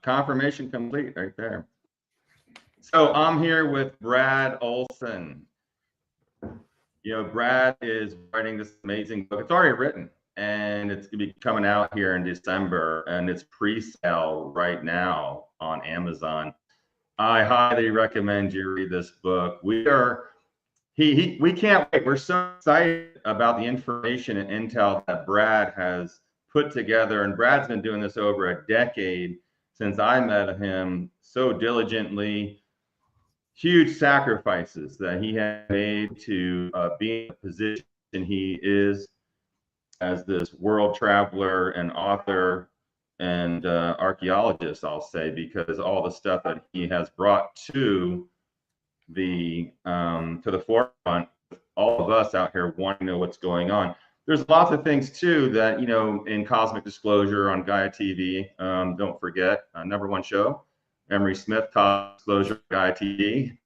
Confirmation complete right there. So I'm here with Brad Olsen. Brad is writing this amazing book. It's already written, and it's going to be coming out here in December, and it's pre-sale right now on Amazon. I highly recommend you read this book. We can't wait. We're so excited about the information and intel that Brad has put together, and Brad's been doing this over a decade since I met him, so diligently. Huge sacrifices that he has made to be in the position he is as this world traveler and author and archaeologist, I'll say, because all the stuff that he has brought to the forefront, all of us out here want to know what's going on. There's lots of things too that, in Cosmic Disclosure on Gaia TV, don't forget, #1 show, Emery Smith, Cosmic Disclosure, Gaia TV.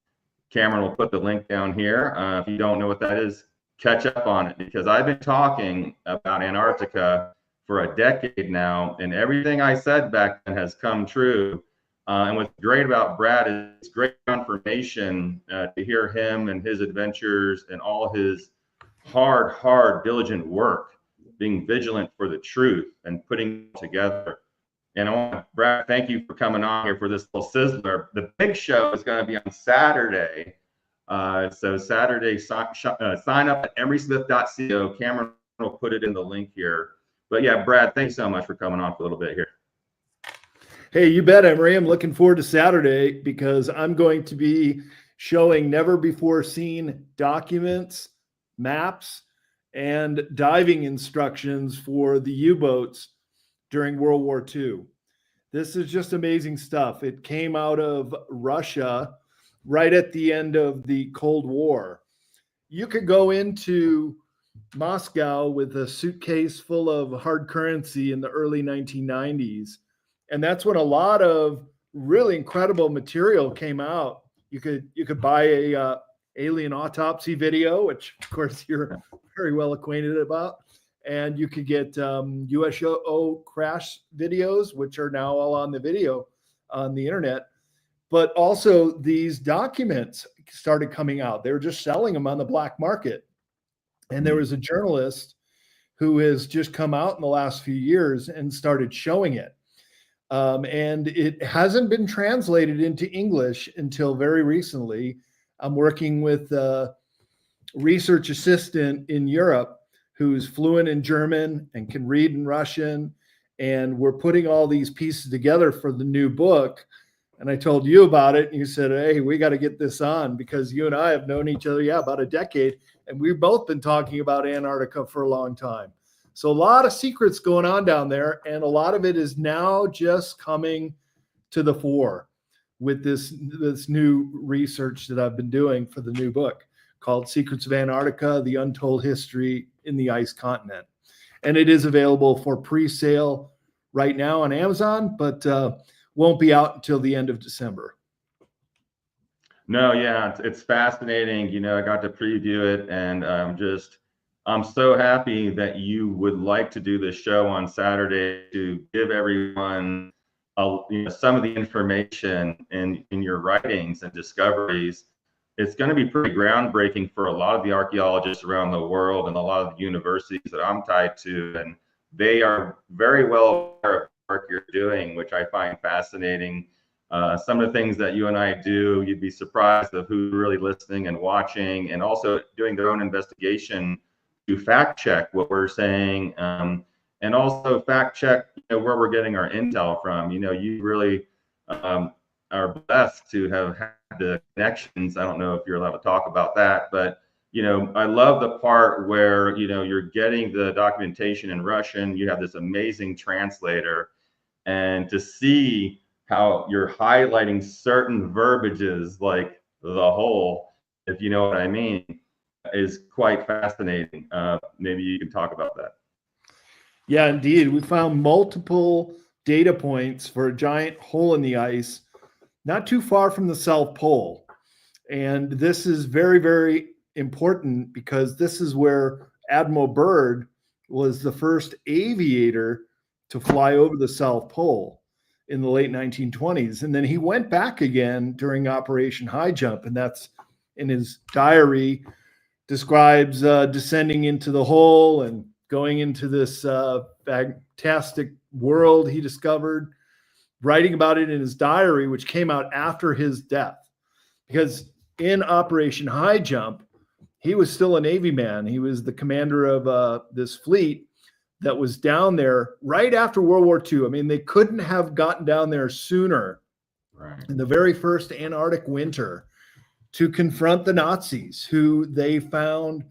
Cameron will put the link down here. If you don't know what that is, catch up on it, because I've been talking about Antarctica for a decade now, and everything I said back then has come true. And what's great about Brad is it's great confirmation to hear him and his adventures and all his hard, diligent work, being vigilant for the truth and putting it together. And I want to, Brad, thank you for coming on here for this little sizzler. The big show is going to be on Saturday. So Saturday, sign up at emerysmith.co. Cameron will put it in the link here. But yeah, Brad, thanks so much for coming on for a little bit here. Hey, you bet, Emery. I'm looking forward to Saturday because I'm going to be showing never before seen documents, maps, and diving instructions for the U-boats during World War II. This is just amazing stuff. It came out of Russia right at the end of the Cold War. You could go into Moscow with a suitcase full of hard currency in the early 1990s. And that's when a lot of really incredible material came out. You could buy a alien autopsy video, which of course you're very well acquainted about. And you could get USO crash videos, which are now all on the video on the internet. But also these documents started coming out. They were just selling them on the black market. And there was a journalist who has just come out in the last few years and started showing it. And it hasn't been translated into English until very recently. I'm working with a research assistant in Europe who's fluent in German and can read in Russian. And we're putting all these pieces together for the new book. And I told you about it. And you said, hey, we got to get this on because you and I have known each other, about a decade. And we've both been talking about Antarctica for a long time. So a lot of secrets going on down there. And a lot of it is now just coming to the fore with this new research that I've been doing for the new book called Secrets of Antarctica, The Untold History in the Ice Continent. And it is available for pre-sale right now on Amazon, but won't be out until the end of December. No, yeah, it's fascinating. I got to preview it, and I'm so happy that you would like to do this show on Saturday to give everyone some of the information in your writings and discoveries. It's going to be pretty groundbreaking for a lot of the archaeologists around the world and a lot of the universities that I'm tied to, and they are very well aware of the work you're doing, which I find fascinating. Some of the things that you and I do, you'd be surprised of who's really listening and watching, and also doing their own investigation to fact check what we're saying, and also fact check where we're getting our intel from. You really are blessed to have had the connections. I don't know if you're allowed to talk about that, but I love the part where you're getting the documentation in Russian. You have this amazing translator, and to see how you're highlighting certain verbiages like the whole, if you know what I mean, is quite fascinating. Maybe you can talk about that. Yeah, indeed. We found multiple data points for a giant hole in the ice not too far from the South Pole. And this is very, very important because this is where Admiral Byrd was the first aviator to fly over the South Pole. in the late 1920s. And then he went back again during Operation High Jump. And that's in his diary, describes descending into the hole and going into this fantastic world he discovered, writing about it in his diary, which came out after his death. Because in Operation High Jump, he was still a Navy man. He was the commander of this fleet that was down there right after World War II. I mean, they couldn't have gotten down there sooner, Right. in the very first Antarctic winter, to confront the Nazis, who they found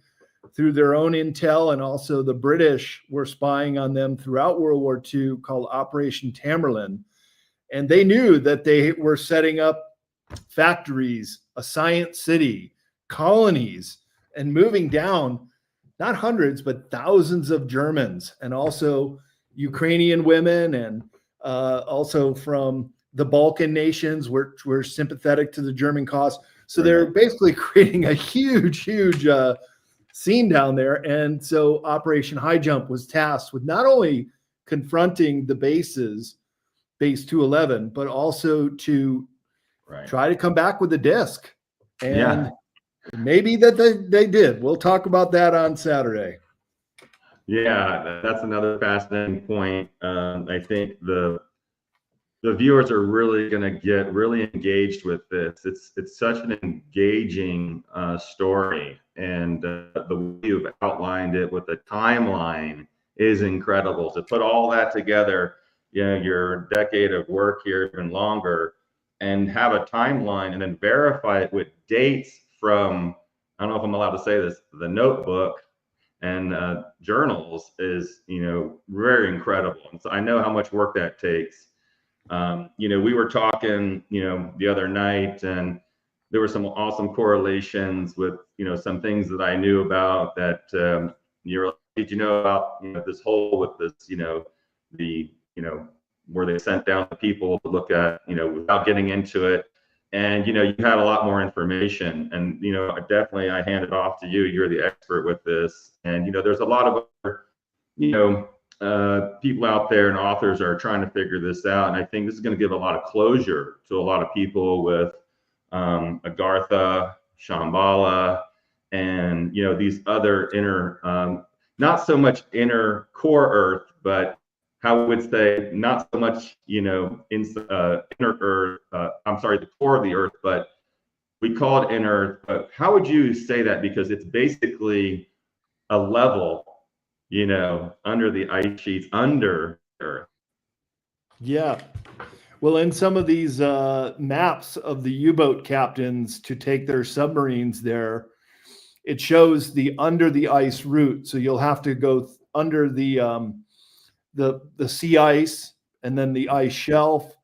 through their own intel, and also the British were spying on them throughout World War II, called Operation Tamerlane. And they knew that they were setting up factories, a science city, colonies, and moving down not hundreds, but thousands of Germans, and also Ukrainian women, and also from the Balkan nations, which were sympathetic to the German cause. So they're basically creating a huge scene down there. And so Operation High Jump was tasked with not only confronting the bases, base 211, but also to try to come back with a disc. And maybe that they did. We'll talk about that on Saturday. Yeah, that's another fascinating point. I think the viewers are really going to get really engaged with this. It's such an engaging story, and the way you've outlined it with the timeline is incredible. To put all that together, your decade of work here, even longer, and have a timeline and then verify it with dates from, I don't know if I'm allowed to say this, the notebook and journals is, very incredible. And so I know how much work that takes. We were talking, the other night, and there were some awesome correlations with, some things that I knew about that, did you know about, this hole with this, where they sent down the people to look at, without getting into it. And, you had a lot more information, and, definitely I hand it off to you. You're the expert with this. And, there's a lot of other, people out there and authors are trying to figure this out. And I think this is going to give a lot of closure to a lot of people with Agartha, Shambhala, and, these other inner, not so much inner core Earth, but how would say not so much, inner Earth, the core of the Earth, but we call it inner. How would you say that? Because it's basically a level, under the ice sheets, under Earth. Yeah. Well, in some of these maps of the U-boat captains to take their submarines there, it shows the under the ice route. So you'll have to go under the sea ice, and then the ice shelf.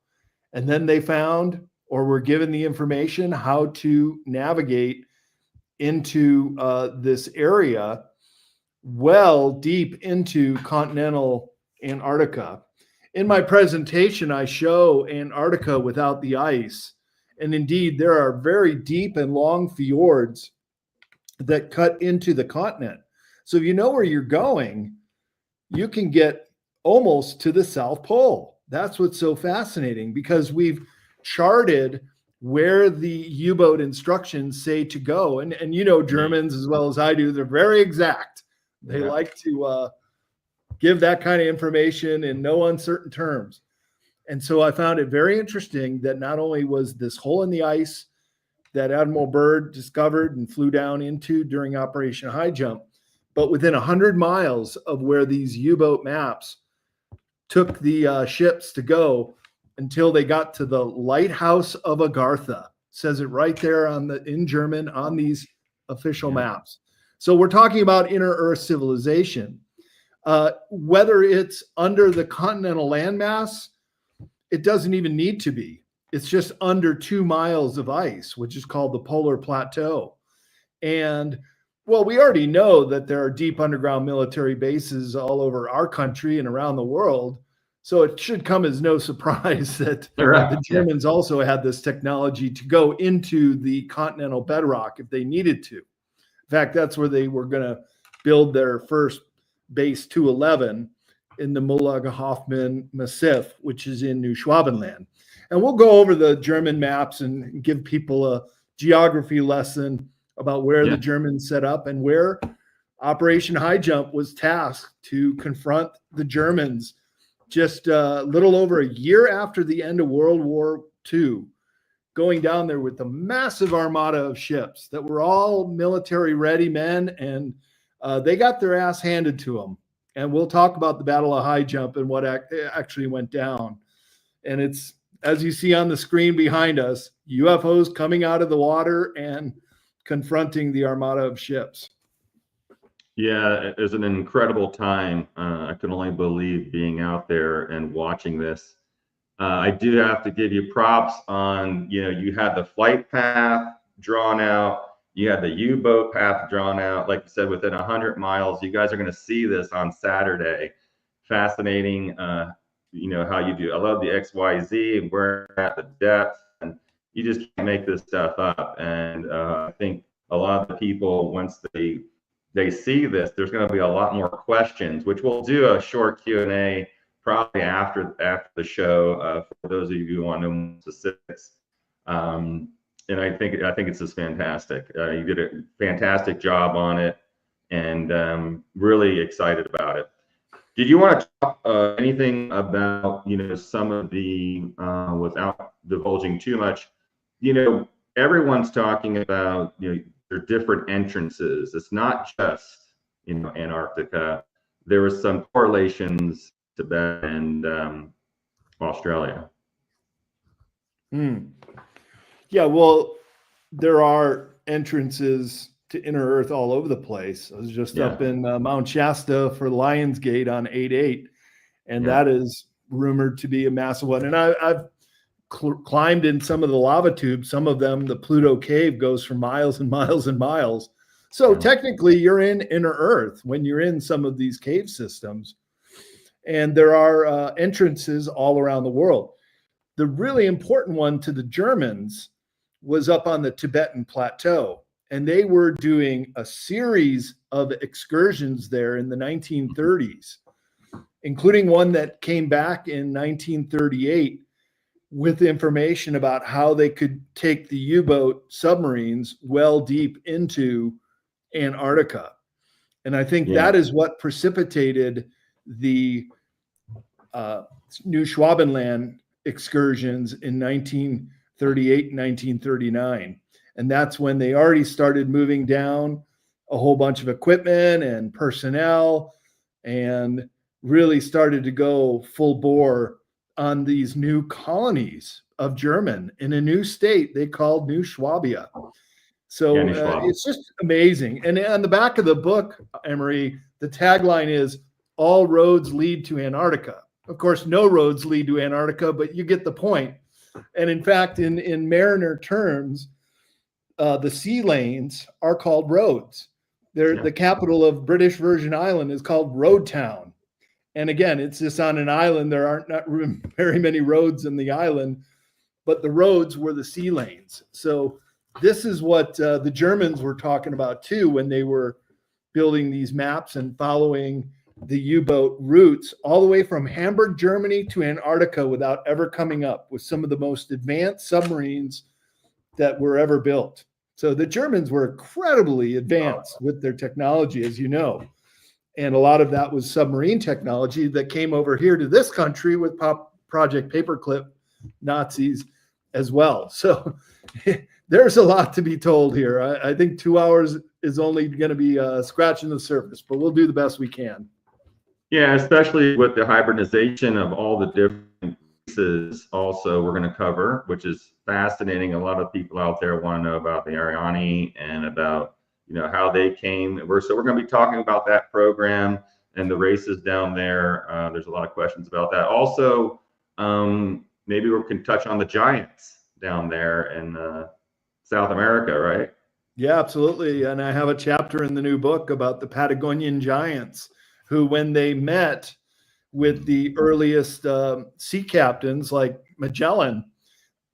And then they found, or were given the information, how to navigate into this area well deep into continental Antarctica. In my presentation, I show Antarctica without the ice. And indeed, there are very deep and long fjords that cut into the continent. So if you know where you're going, you can get almost to the South Pole. That's what's so fascinating, because we've charted where the U-boat instructions say to go. And Germans as well as I do, they're very exact. They like to give that kind of information in no uncertain terms. And so I found it very interesting that not only was this hole in the ice that Admiral Byrd discovered and flew down into during Operation High Jump, but within 100 miles of where these U-boat maps took the ships to go until they got to the lighthouse of Agartha. It says it right there in German on these official maps. So we're talking about inner Earth civilization. Whether it's under the continental landmass, it doesn't even need to be. It's just under 2 miles of ice, which is called the polar plateau. And well, we already know that there are deep underground military bases all over our country and around the world. So it should come as no surprise that the Germans also had this technology to go into the continental bedrock if they needed to. In fact, that's where they were going to build their first base 211. in the Mühlhoffmann Massif, which is in New Schwabenland. And we'll go over the German maps and give people a geography lesson about where the Germans set up and where Operation High Jump was tasked to confront the Germans just a little over a year after the end of World War II, going down there with a massive armada of ships that were all military ready men, and they got their ass handed to them. And we'll talk about the Battle of High Jump and what actually went down. And it's, as you see on the screen behind us, UFOs coming out of the water and confronting the armada of ships. Yeah, it was an incredible time. I can only believe being out there and watching this. I do have to give you props on, you had the flight path drawn out, you had the U-boat path drawn out, like you said, within 100 miles. You guys are going to see this on Saturday. Fascinating, how you do. I love the XYZ and where at the depth, and you just can't make this stuff up. And I think a lot of the people, once they see this, there's going to be a lot more questions, which we'll do a short Q&A probably after the show for those of you who want to know specifics. And I think it's just fantastic. You did a fantastic job on it, and really excited about it. Did you want to talk anything about some of the without divulging too much? Everyone's talking about there are different entrances. It's not just Antarctica. There was some correlations to Tibet and Australia. Yeah, well, there are entrances to inner Earth all over the place. I was just up in Mount Shasta for Lions Gate on 8/8, and that is rumored to be a massive one. And I've climbed in some of the lava tubes. Some of them, the Pluto Cave, goes for miles and miles and miles. So technically, you're in inner Earth when you're in some of these cave systems. And there are entrances all around the world. The really important one to the Germans was up on the Tibetan Plateau. And they were doing a series of excursions there in the 1930s, including one that came back in 1938 with information about how they could take the U-boat submarines well deep into Antarctica. And I think that is what precipitated the New Schwabenland excursions in 1938 and 1939. And that's when they already started moving down a whole bunch of equipment and personnel and really started to go full bore on these new colonies of German in a new state they called New Swabia. So it's just amazing. And on the back of the book, Emery, the tagline is, "All roads lead to Antarctica." Of course, no roads lead to Antarctica, but you get the point. And in fact, in mariner terms, the sea lanes are called roads. The capital of British Virgin Island is called Road Town. And again, it's just on an island. There aren't not very many roads in the island, but the roads were the sea lanes. So this is what the Germans were talking about too when they were building these maps and following the U-boat routes all the way from Hamburg, Germany to Antarctica without ever coming up with some of the most advanced submarines that were ever built. So the Germans were incredibly advanced with their technology, as you know. And a lot of that was submarine technology that came over here to this country with Project Paperclip Nazis as well. So there's a lot to be told here. I think 2 hours is only going to be scratching the surface, but we'll do the best we can. Yeah, especially with the hybridization of all the different pieces also we're going to cover, which is fascinating. A lot of people out there want to know about the Ariane and about how they came. We're going to be talking about that program and the races down there. There's a lot of questions about that. Also, maybe we can touch on the giants down there in South America, right? Yeah, absolutely. And I have a chapter in the new book about the Patagonian giants, who, when they met with the earliest sea captains like Magellan,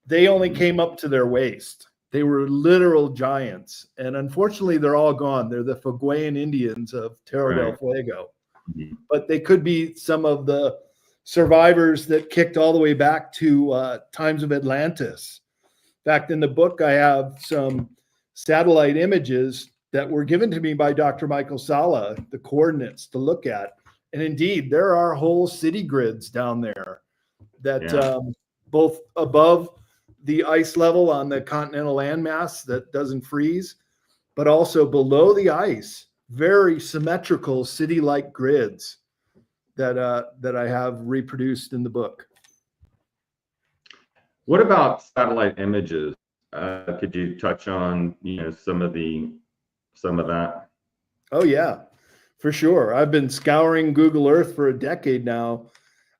they only came up to their waist. They were literal giants. And unfortunately, they're all gone. They're the Fueguean Indians of Terra del Fuego. Mhm. but they could be some of the survivors that kicked all the way back to times of Atlantis. In fact, in the book, I have some satellite images that were given to me by Dr. Michael Sala, the coordinates to look at. And indeed, there are whole city grids down there that both above the ice level on the continental landmass that doesn't freeze, but also below the ice, very symmetrical city-like grids that I have reproduced in the book. What about satellite images? Could you touch on, some of that? Oh yeah, for sure. I've been scouring Google Earth for a decade now.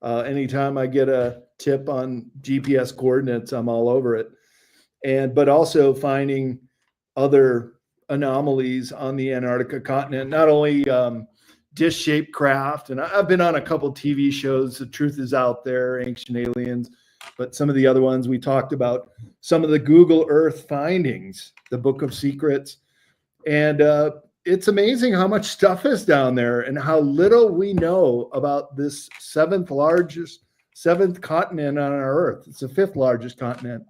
Anytime I get a tip on GPS coordinates, I'm all over it. But also finding other anomalies on the Antarctica continent, not only dish-shaped craft, and I've been on a couple TV shows, The Truth Is Out There, Ancient Aliens, but some of the other ones we talked about, some of the Google Earth findings, the Book of Secrets. And it's amazing how much stuff is down there and how little we know about this seventh continent on our Earth. It's the fifth largest continent.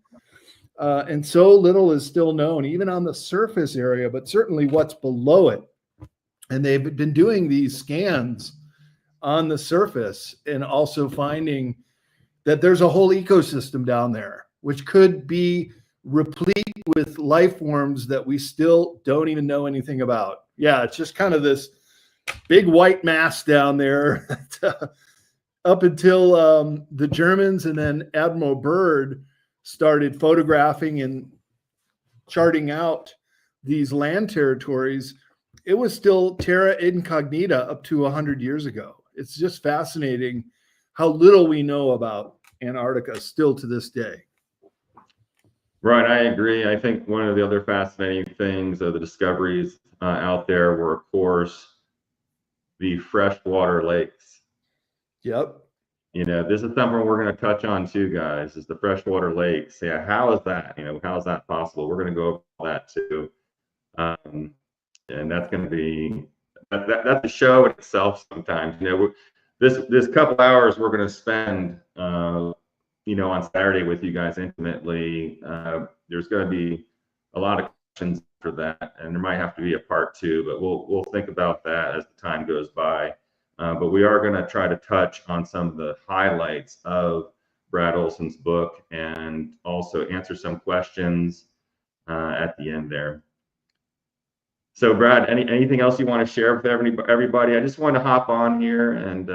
And so little is still known, even on the surface area, but certainly what's below it. And they've been doing these scans on the surface and also finding that there's a whole ecosystem down there, which could be replete with life forms that we still don't even know anything about. Yeah, it's just kind of this big white mass down there up until the Germans and then Admiral Byrd started photographing and charting out these land territories. It was still terra incognita up to 100 years ago. It's just fascinating how little we know about Antarctica still to this day. Right, I agree. I think one of the other fascinating things of the discoveries out there were, of course, the freshwater lakes. Yep. This is something we're going to touch on too, guys, is the freshwater lakes. Yeah, how is that? How is that possible? We're going to go over that too. And that's going to be, that's a show in itself sometimes. This couple hours we're going to spend, on Saturday with you guys intimately. There's going to be a lot of questions for that, and there might have to be a part two, but we'll think about that as the time goes by. But we are going to try to touch on some of the highlights of Brad Olsen's book and also answer some questions at the end there. So Brad, anything else you want to share with everybody? I just want to hop on here and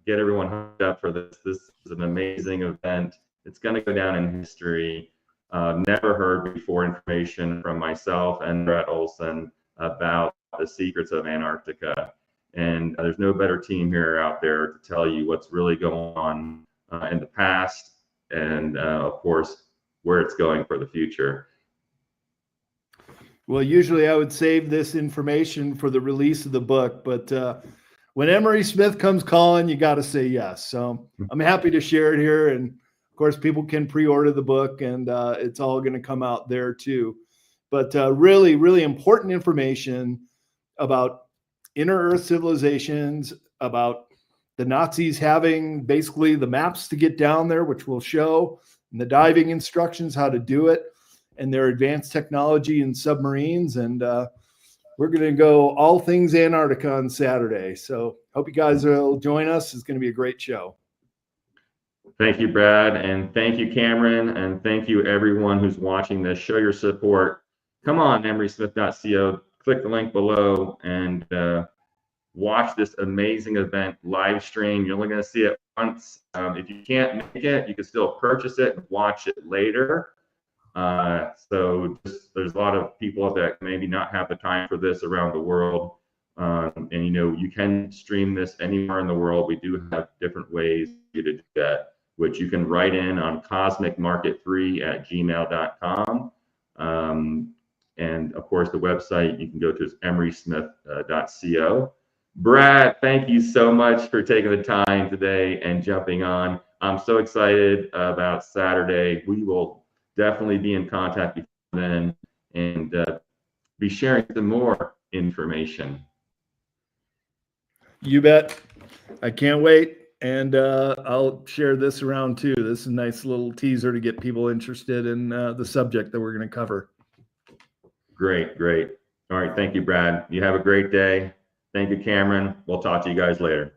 get everyone hooked up for this. This is an amazing event. It's going to go down in history. Never heard before information from myself and Brad Olsen about the secrets of Antarctica. And there's no better team here out there to tell you what's really going on in the past and, of course, where it's going for the future. Well, usually I would save this information for the release of the book, but when Emery Smith comes calling, you got to say yes. So I'm happy to share it here. And of course, people can pre-order the book and it's all going to come out there too. But really, really important information about inner Earth civilizations, about the Nazis having basically the maps to get down there, which we'll show, and the diving instructions, how to do it, and their advanced technology in submarines. And we're going to go all things Antarctica on Saturday. So hope you guys will join us. It's going to be a great show. Thank you, Brad. And thank you, Cameron. And thank you, everyone who's watching this. Show your support. Come on, emerysmith.co. Click the link below and watch this amazing event live stream. You're only going to see it once. If you can't make it, you can still purchase it and watch it later. So there's a lot of people that maybe not have the time for this around the world. And you can stream this anywhere in the world. We do have different ways for you to do that, which you can write in on cosmicmarket3@gmail.com. And of course, the website you can go to is emerysmith.co. Brad, thank you so much for taking the time today and jumping on. I'm so excited about Saturday. We will definitely be in contact before then and be sharing some more information. You bet. I can't wait. And I'll share this around too. This is a nice little teaser to get people interested in the subject that we're going to cover. Great, great. All right. Thank you, Brad. You have a great day. Thank you, Cameron. We'll talk to you guys later.